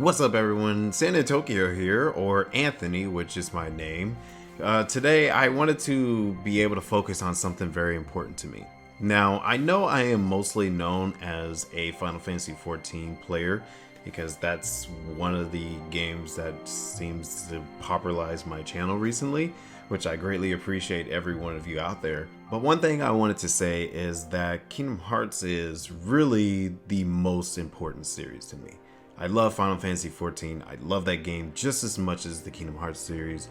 What's up, everyone? Santa Tokyo here, or Anthony, which is my name. Today, I wanted to be able to focus on something very important to me. Now, I know I am mostly known as a Final Fantasy XIV player because that's one of the games that seems to popularize my channel recently, which I greatly appreciate every one of you out there. But one thing I wanted to say is that Kingdom Hearts is really the most important series to me. I love Final Fantasy XIV. I love that game just as much as the Kingdom Hearts series,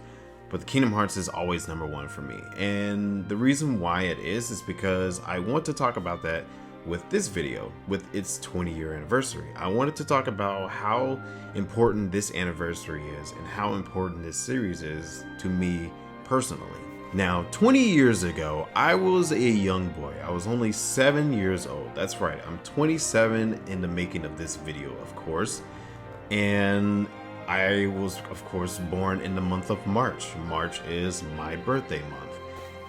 but the Kingdom Hearts is always number one for me. And the reason why it is because I want to talk about that with this video, with its 20-year anniversary. I wanted to talk about how important this anniversary is and how important this series is to me personally. Now, 20 years ago, I was a young boy. I was only 7 years old. That's right, I'm 27 in the making of this video, of course. And I was, of course, born in the month of March. March is my birthday month.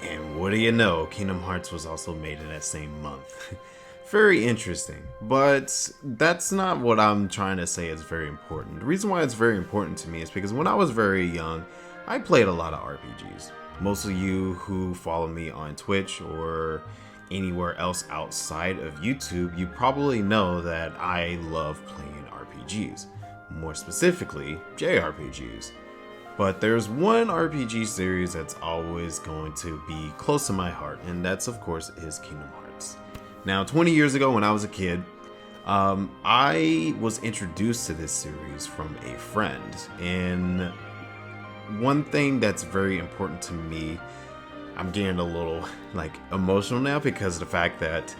And what do you know, Kingdom Hearts was also made in that same month. Very interesting, but that's not what I'm trying to say is very important. The reason why it's very important to me is because when I was very young, I played a lot of RPGs. Most of you who follow me on Twitch or anywhere else outside of YouTube, you probably know that I love playing RPGs. More specifically, JRPGs. But there's one RPG series that's always going to be close to my heart, and that's of course is Kingdom Hearts. Now, 20 years ago when I was a kid, I was introduced to this series from a friend, and one thing that's very important to me, I'm getting a little emotional now because of the fact that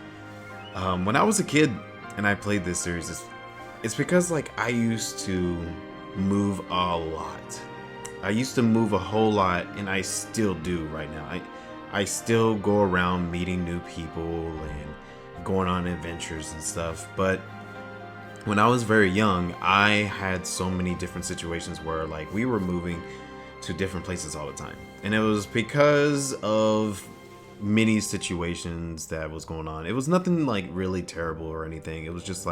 when I was a kid and I played this series, it's because I used to move a lot. I used to move a whole lot, and I still do right now. I still go around meeting new people and going on adventures and stuff, but when I was very young, I had so many different situations where we were moving to different places all the time, and it was because of many situations that was going on. It was nothing really terrible or anything. It was just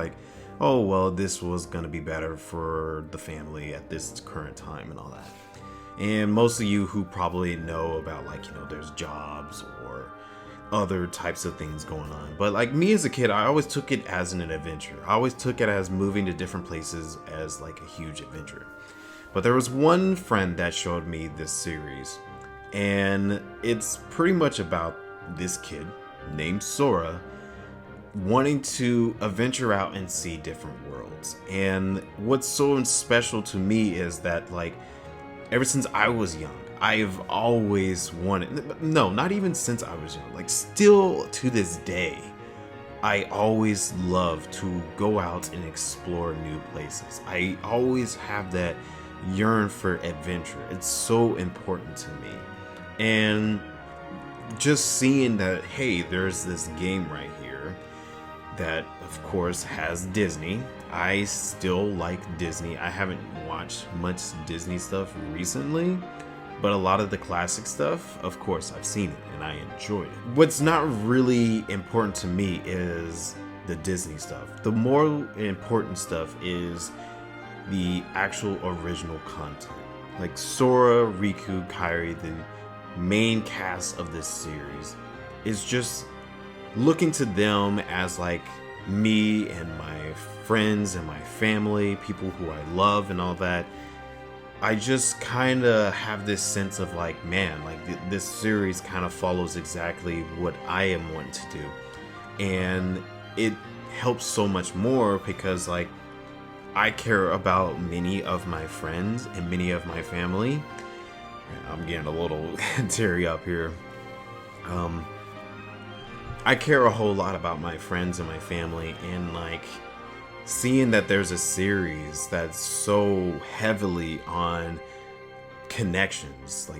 oh well, this was gonna be better for the family at this current time and all that. And most of you who probably know about there's jobs or other types of things going on, but me as a kid, I always took it as an adventure. I always took it as moving to different places as a huge adventure. But there was one friend that showed me this series, and it's pretty much about this kid named Sora wanting to adventure out and see different worlds. And what's so special to me is that ever since I was young, I've always wanted, no, not even since I was young, still to this day, I always love to go out and explore new places. I always have that yearn for adventure. It's so important to me. And just seeing that, hey, there's this game right here that of course has Disney. I still like Disney. I haven't watched much Disney stuff recently, but a lot of the classic stuff, of course, I've seen it and I enjoyed it. What's not really important to me is the Disney stuff. The more important stuff is the actual original content. Sora, Riku, Kairi, the main cast of this series, is just looking to them as me and my friends and my family, people who I love and all that. I just kind of have this sense of man, this series kind of follows exactly what I am wanting to do. And it helps so much more because I care about many of my friends and many of my family. I'm getting a little teary up here. I care a whole lot about my friends and my family, and seeing that there's a series that's so heavily on connections,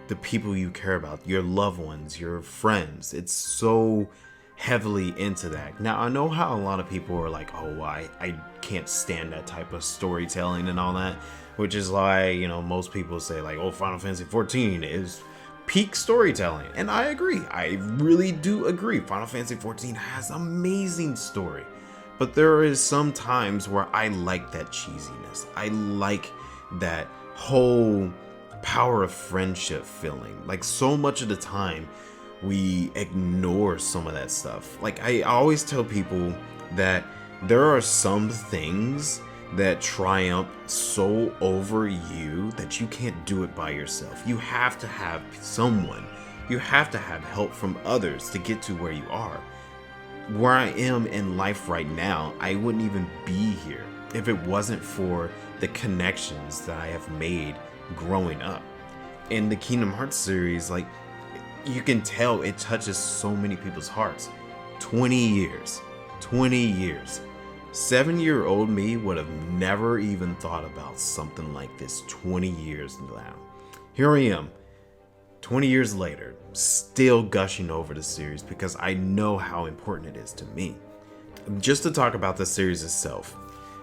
the people you care about, your loved ones, your friends. It's so heavily into that. Now, I know how a lot of people are oh, I can't stand that type of storytelling and all that, which is why, most people say oh, Final Fantasy XIV is peak storytelling. And I agree. I really do agree. Final Fantasy XIV has amazing story. But there is some times where I like that cheesiness. I like that whole power of friendship feeling. Like, so much of the time we ignore some of that stuff. Like, I always tell people that there are some things that triumph so over you that you can't do it by yourself. You have to have someone. You have to have help from others to get to where you are. Where I am in life right now, I wouldn't even be here if it wasn't for the connections that I have made growing up. In the Kingdom Hearts series, like, you can tell it touches so many people's hearts. 20 years. 20 years. 7-year-old me would have never even thought about something like this 20 years now. Here I am, 20 years later, still gushing over the series because I know how important it is to me. Just to talk about the series itself.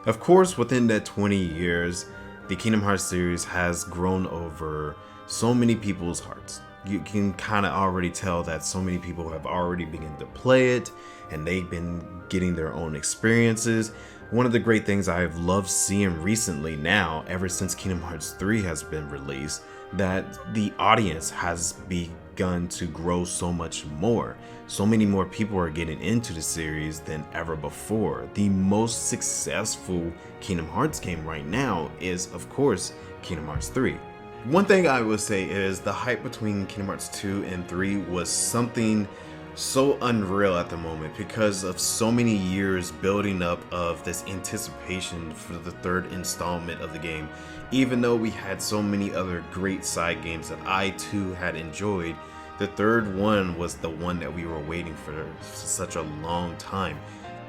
Of course, within that 20 years, the Kingdom Hearts series has grown over so many people's hearts. You can kind of already tell that so many people have already begun to play it and they've been getting their own experiences. One of the great things I've loved seeing recently now, ever since Kingdom Hearts 3 has been released, that the audience has begun to grow so much more. So many more people are getting into the series than ever before. The most successful Kingdom Hearts game right now is, of course, Kingdom Hearts 3. One thing I will say is the hype between Kingdom Hearts 2 and 3 was something so unreal at the moment because of so many years building up of this anticipation for the third installment of the game. Even though we had so many other great side games that I too had enjoyed, the third one was the one that we were waiting for such a long time.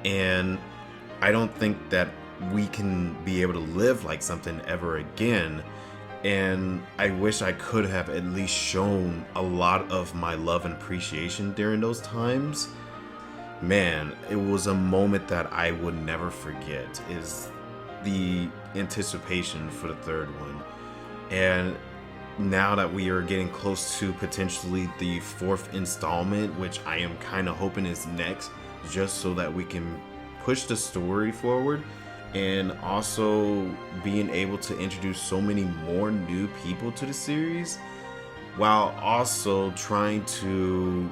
And I don't think that we can be able to live like something ever again. And I wish I could have at least shown a lot of my love and appreciation during those times. Man, it was a moment that I would never forget, is the anticipation for the third one. And now that we are getting close to potentially the fourth installment, which I am kind of hoping is next, just so that we can push the story forward, and also being able to introduce so many more new people to the series, while also trying to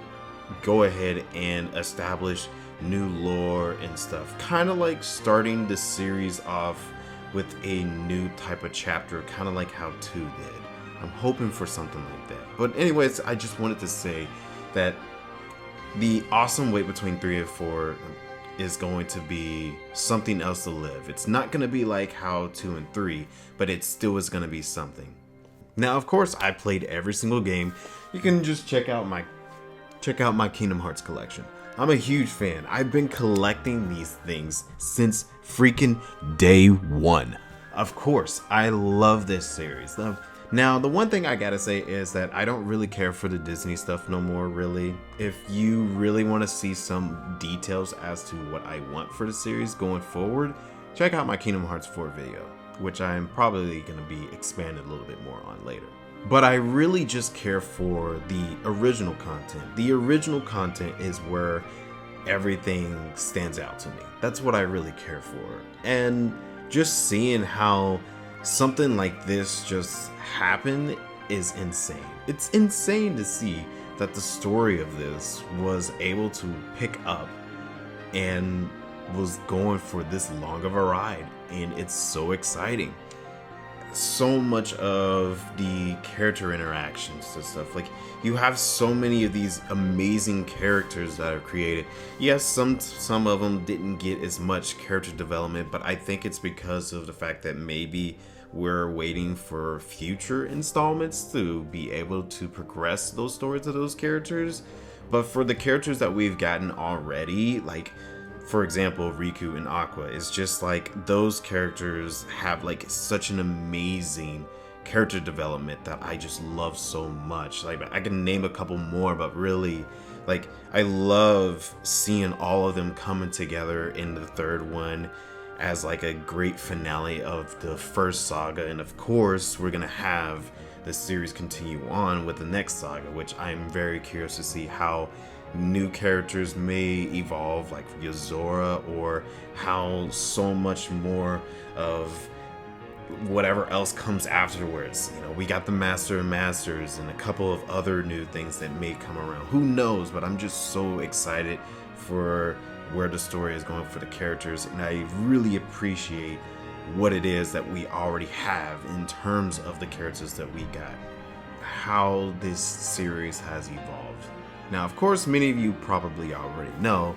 go ahead and establish new lore and stuff. Kind of like starting the series off with a new type of chapter, kind of like how 2 did. I'm hoping for something like that. But anyways, I just wanted to say that the awesome wait between 3 and 4 is going to be something else to live. It's not going to be like how 2 and 3, but it still is going to be something. Now, of course, I played every single game. You can just check out my Kingdom Hearts collection. I'm a huge fan. I've been collecting these things since freaking day one. Of course, I love this series. Now, the one thing I gotta say is that I don't really care for the Disney stuff no more, really. If you really want to see some details as to what I want for the series going forward, check out my Kingdom Hearts 4 video, which I'm probably gonna be expanding a little bit more on later. But I really just care for the original content. The original content is where everything stands out to me. That's what I really care for. And just seeing how something like this just happen is insane. It's insane to see that the story of this was able to pick up and was going for this long of a ride, and it's so exciting. So much of the character interactions and stuff, like, you have so many of these amazing characters that are created. Yes, some of them didn't get as much character development, but I think it's because of the fact that maybe we're waiting for future installments to be able to progress those stories of those characters. But for the characters that we've gotten already, like, for example, Riku and Aqua, it's just like those characters have like such an amazing character development that I just love so much. Like, I can name a couple more, but really, like, I love seeing all of them coming together in the third one as like a great finale of the first saga. And of course, we're gonna have the series continue on with the next saga, which I'm very curious to see how new characters may evolve, like Yozora, or how so much more of whatever else comes afterwards. You know, we got the Master and Masters and a couple of other new things that may come around. Who knows? But I'm just so excited for where the story is going for the characters, and I really appreciate what it is that we already have in terms of the characters that we got, how this series has evolved. Now, of course, many of you probably already know,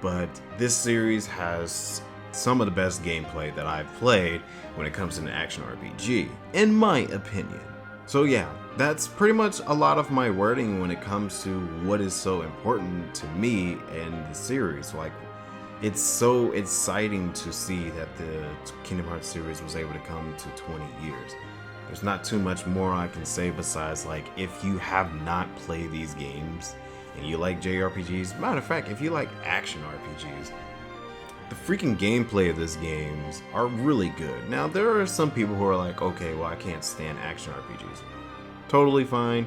but this series has some of the best gameplay that I've played when it comes to an action RPG, in my opinion. So yeah, that's pretty much a lot of my wording when it comes to what is so important to me in the series. Like, it's so exciting to see that the Kingdom Hearts series was able to come to 20 years. There's not too much more I can say besides, like, if you have not played these games and you like JRPGs, matter of fact, if you like action RPGs, the freaking gameplay of these games are really good. Now, there are some people who are like, okay, well, I can't stand action RPGs. Totally fine.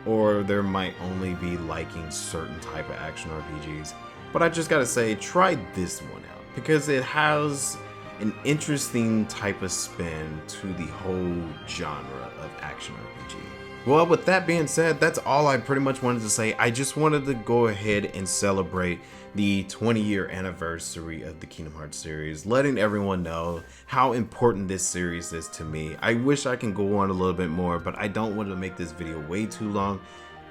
Or there might only be liking certain type of action RPGs. But I just gotta say, try this one out, because it has an interesting type of spin to the whole genre of action RPG. Well, with that being said, that's all I pretty much wanted to say. I just wanted to go ahead and celebrate the 20-year anniversary of the Kingdom Hearts series, letting everyone know how important this series is to me. I wish I can go on a little bit more, but I don't want to make this video way too long.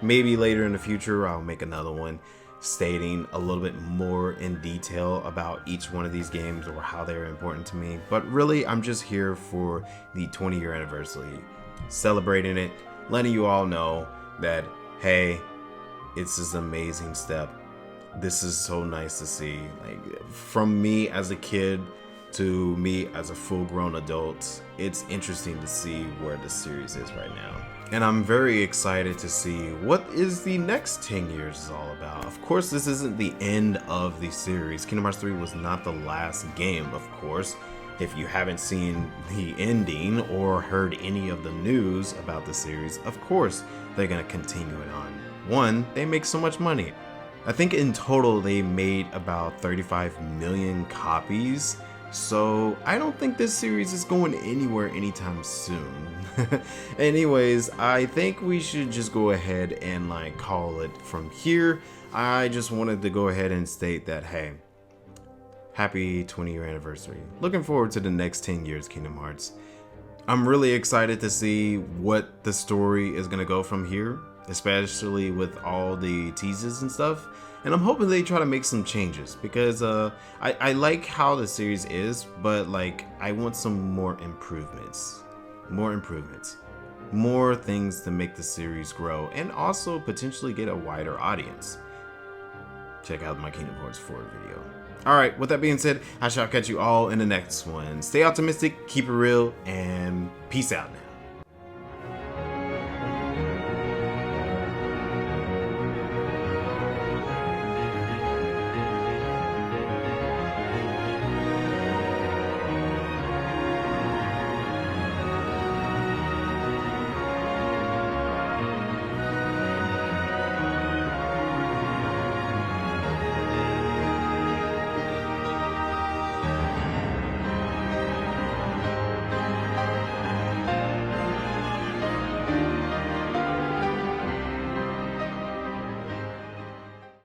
Maybe later in the future, I'll make another one stating a little bit more in detail about each one of these games or how they're important to me. But really, I'm just here for the 20-year anniversary, celebrating it, letting you all know that, hey, it's this amazing step. This is so nice to see. Like, from me as a kid to me as a full-grown adult, it's interesting to see where the series is right now. And I'm very excited to see what is the next 10 years is all about. Of course, this isn't the end of the series. Kingdom Hearts 3 was not the last game, of course. If you haven't seen the ending or heard any of the news about the series, of course they're going to continue it on. One, they make so much money. I think in total they made about 35 million copies. So I don't think this series is going anywhere anytime soon. Anyways, I think we should just go ahead and like call it from here. I just wanted to go ahead and state that, hey, happy 20-year anniversary. Looking forward to the next 10 years, Kingdom Hearts. I'm really excited to see what the story is going to go from here, especially with all the teases and stuff. And I'm hoping they try to make some changes, because I like how the series is, but like I want some more improvements. More things to make the series grow, and also potentially get a wider audience. Check out my Kingdom Hearts 4 video. Alright, with that being said, I shall catch you all in the next one. Stay optimistic, keep it real, and peace out now.